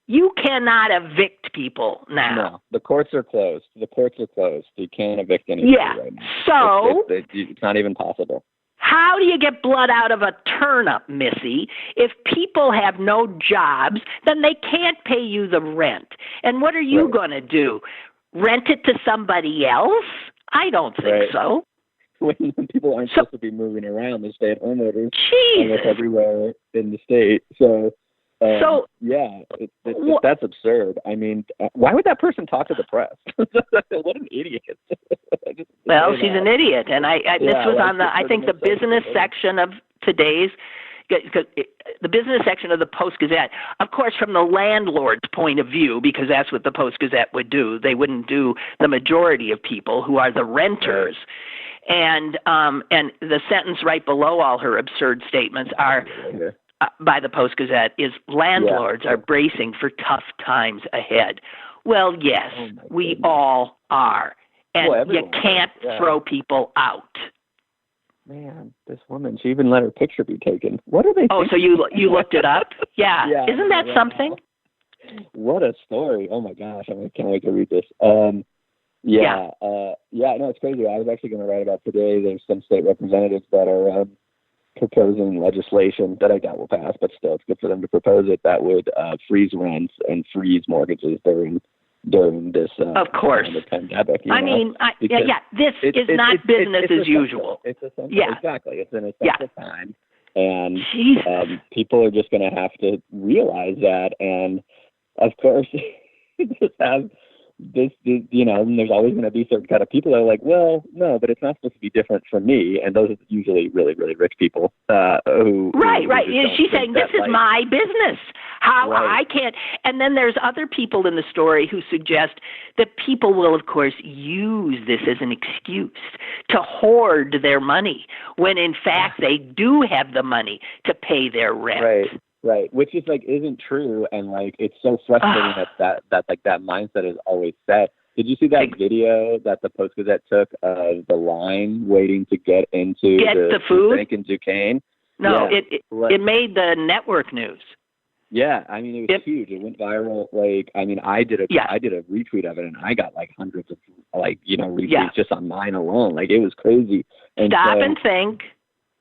you cannot evict people now. No, the courts are closed. You can't evict anybody right now. So it's not even possible. How do you get blood out of a turnip, Missy? If people have no jobs, then they can't pay you the rent. And what are you going to do? Rent it to somebody else? I don't think so. When people aren't supposed to be moving around, they stay at home orders almost everywhere in the state. So that's absurd. I mean, why would that person talk to the press? What an idiot. Well, she's an idiot. And this was on I think the business section of today's, the business section of the Post-Gazette. Of course, from the landlord's point of view, because that's what the Post-Gazette would do. They wouldn't do the majority of people who are the renters. And the sentence right below all her absurd statements are, by the Post-Gazette, is landlords are bracing for tough times ahead. Well, yes, we all are. And you can't throw people out. Man, this woman, she even let her picture be taken. What are they thinking? So you looked it up? Yeah. Isn't that something? What a story. Oh, my gosh. I can't wait to read this. No, it's crazy. I was actually going to write about today. There's some state representatives that are proposing legislation that I doubt will pass, but still, it's good for them to propose it, that would freeze rents and freeze mortgages during during this of course the pandemic. I mean, this is not business as usual. It's essential. Exactly. It's an essential time, and people are just going to have to realize that, and of course, just have this, and there's always going to be certain kind of people that are like, well, no, but it's not supposed to be different for me. And those are usually really, really rich people who. Right. She's saying this is my business. How I can't. And then there's other people in the story who suggest that people will, of course, use this as an excuse to hoard their money when, in fact, they do have the money to pay their rent. Right, which is isn't true, and it's so frustrating that mindset is always set. Did you see that video that the Post Gazette took of the line waiting to get into the food bank in Duquesne? No, it made the network news. Yeah, I mean it was huge. It went viral. I did a retweet of it, and I got hundreds of retweets just on mine alone. It was crazy. And Stop and think.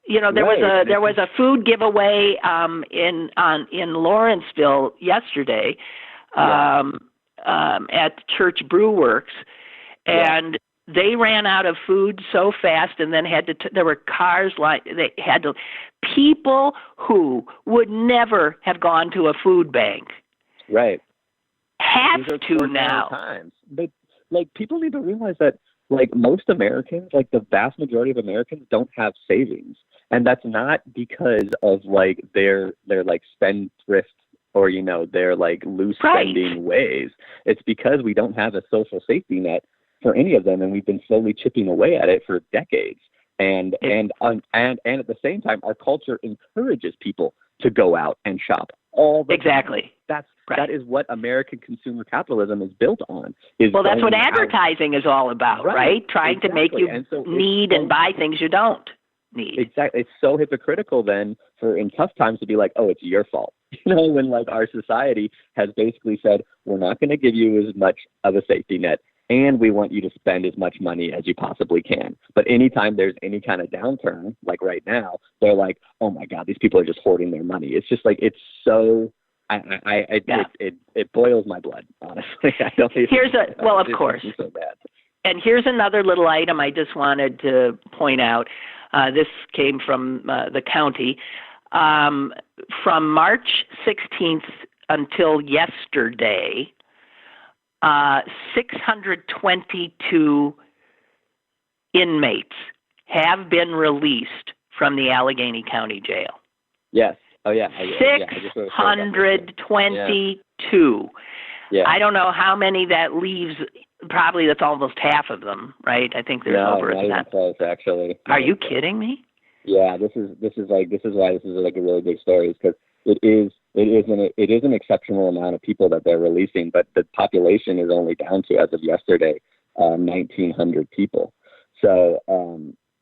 There was a food giveaway in Lawrenceville yesterday at Church Brew Works, and they ran out of food so fast, and then there were cars people who would never have gone to a food bank. Right. Have to now. Times. But people need to realize that most Americans, the vast majority of Americans don't have savings. And that's not because of their spendthrift or their loose spending ways. It's because we don't have a social safety net for any of them, and we've been slowly chipping away at it for decades. And at the same time, our culture encourages people to go out and shop all the time. That is what American consumer capitalism is built on. That's what advertising is all about, right? Trying to make you need and buy things you don't need. Exactly. It's so hypocritical then for in tough times to be like, oh, it's your fault. When our society has basically said, we're not going to give you as much of a safety net, and we want you to spend as much money as you possibly can. But anytime there's any kind of downturn, like right now, they're like, oh my God, these people are just hoarding their money. It's just it's so. It boils my blood, honestly. I don't think of course. So bad. And here's another little item I just wanted to point out. This came from the county. From March 16th until yesterday, 622 inmates have been released from the Allegheny County Jail. Yes. Oh, yeah. 622. Yeah. I don't know how many that leaves. Probably that's almost half of them, right? I think there's over not even close, actually. Are you kidding me? Yeah, this is why this is a really big story, because it is an exceptional amount of people that they're releasing, but the population is only down to, as of yesterday, 1,900 people. So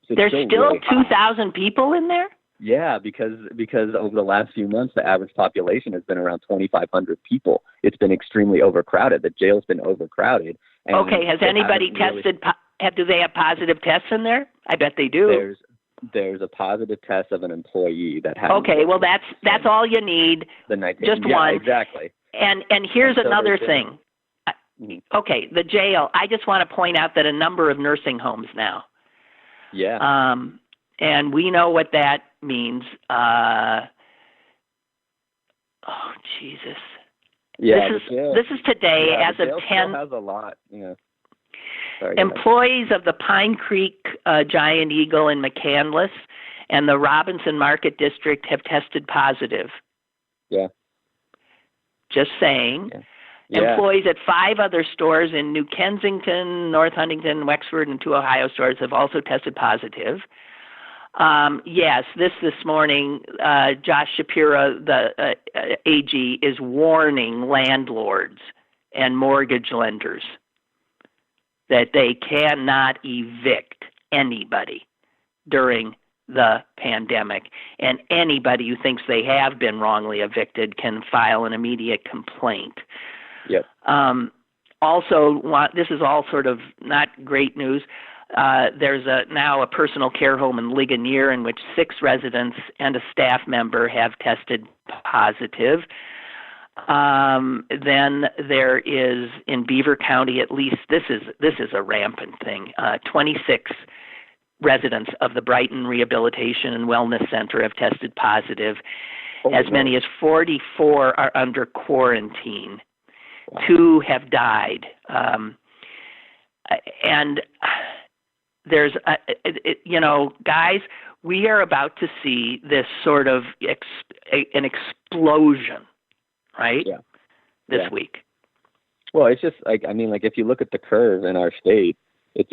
there's still 2,000 people in there. Yeah, because over the last few months, the average population has been around 2,500 people. It's been extremely overcrowded. The jail's been overcrowded. Okay, has anybody tested? Do they have positive tests in there? I bet they do. There's a positive test of an employee that has. Okay, well that's all you need. Just one. Exactly. And here's another thing. Okay, the jail. I just want to point out that a number of nursing homes now. Yeah. And we know what that means. Oh, Jesus. Yeah, this is today as of 10. Has a lot. Yeah. Employees of the Pine Creek Giant Eagle in McCandless and the Robinson Market District have tested positive. Yeah. Just saying. Yeah. Employees at 5 other stores in New Kensington, North Huntington, Wexford, and 2 Ohio stores have also tested positive. Yes, this morning, Josh Shapiro, the AG, is warning landlords and mortgage lenders that they cannot evict anybody during the pandemic. And anybody who thinks they have been wrongly evicted can file an immediate complaint. Yep. Also, this is all sort of not great news. There's now a personal care home in Ligonier in which 6 residents and a staff member have tested positive. Then there is in Beaver County, at least this is a rampant thing. 26 residents of the Brighton Rehabilitation and Wellness Center have tested positive. As many as 44 are under quarantine. Wow. 2 have died. And there's, guys, we are about to see this sort of an explosion, right? Yeah. This week. Well, it's just like, if you look at the curve in our state, it's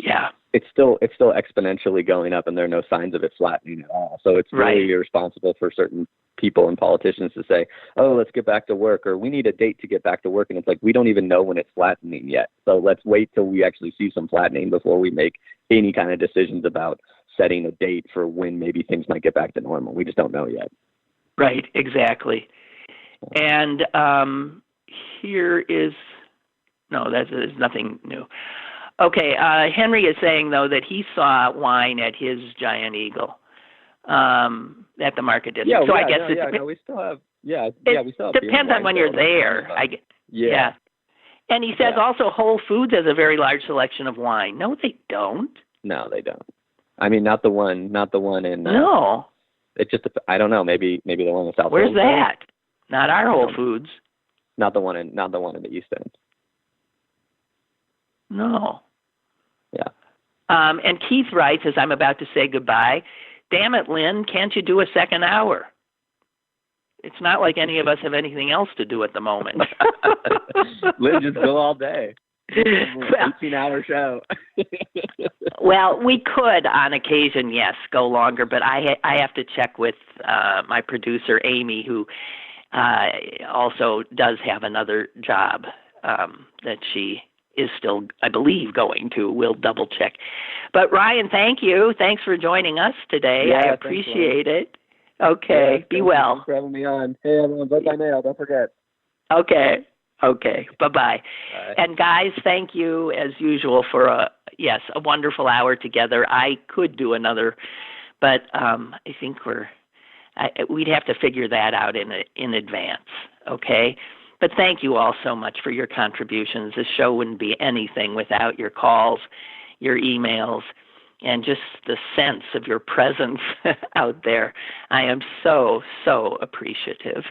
still exponentially going up, and there are no signs of it flattening at all. So it's really irresponsible for certain people and politicians to say, oh, let's get back to work, or we need a date to get back to work. And it's like, we don't even know when it's flattening yet. So let's wait till we actually see some flattening before we make any kind of decisions about setting a date for when maybe things might get back to normal. We just don't know yet. Right, exactly. And here is, no, that is nothing new. Okay, Henry is saying, though, that he saw wine at his Giant Eagle at the market district. I guess we still have, we still have depends on when you're there. And he says also Whole Foods has a very large selection of wine. No, they don't. No, they don't. Not the one in. No. It's just, I don't know, maybe the one in South. Where's that? Not our Whole Foods. Not the one in the East End. No. Yeah. And Keith writes, as I'm about to say goodbye, damn it, Lynn, can't you do a second hour? It's not like any of us have anything else to do at the moment. Lynn, just go all day. 18-hour show. Well, we could on occasion, yes, go longer, but I have to check with my producer, Amy, who also does have another job that she is still, I believe, going to. We'll double check. But Ryan, thank you. Thanks for joining us today. I appreciate it. Okay, be well. Thanks for having me on. Hey, everyone, vote by mail. Don't forget. Okay. Bye-bye. Bye. And guys, thank you as usual for a wonderful hour together. I could do another, but I think we'd have to figure that out in advance. Okay. But thank you all so much for your contributions. This show wouldn't be anything without your calls, your emails, and just the sense of your presence out there. I am so, so appreciative.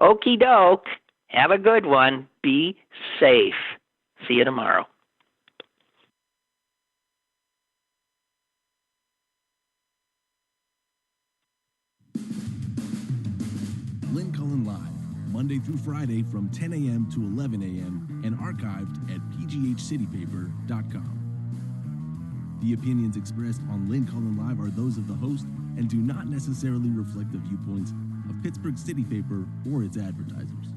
Okie doke. Have a good one. Be safe. See you tomorrow. Lynn Cullen Live, Monday through Friday from 10 a.m. to 11 a.m. and archived at pghcitypaper.com. The opinions expressed on Lynn Cullen Live are those of the host and do not necessarily reflect the viewpoints of Pittsburgh City Paper or its advertisers.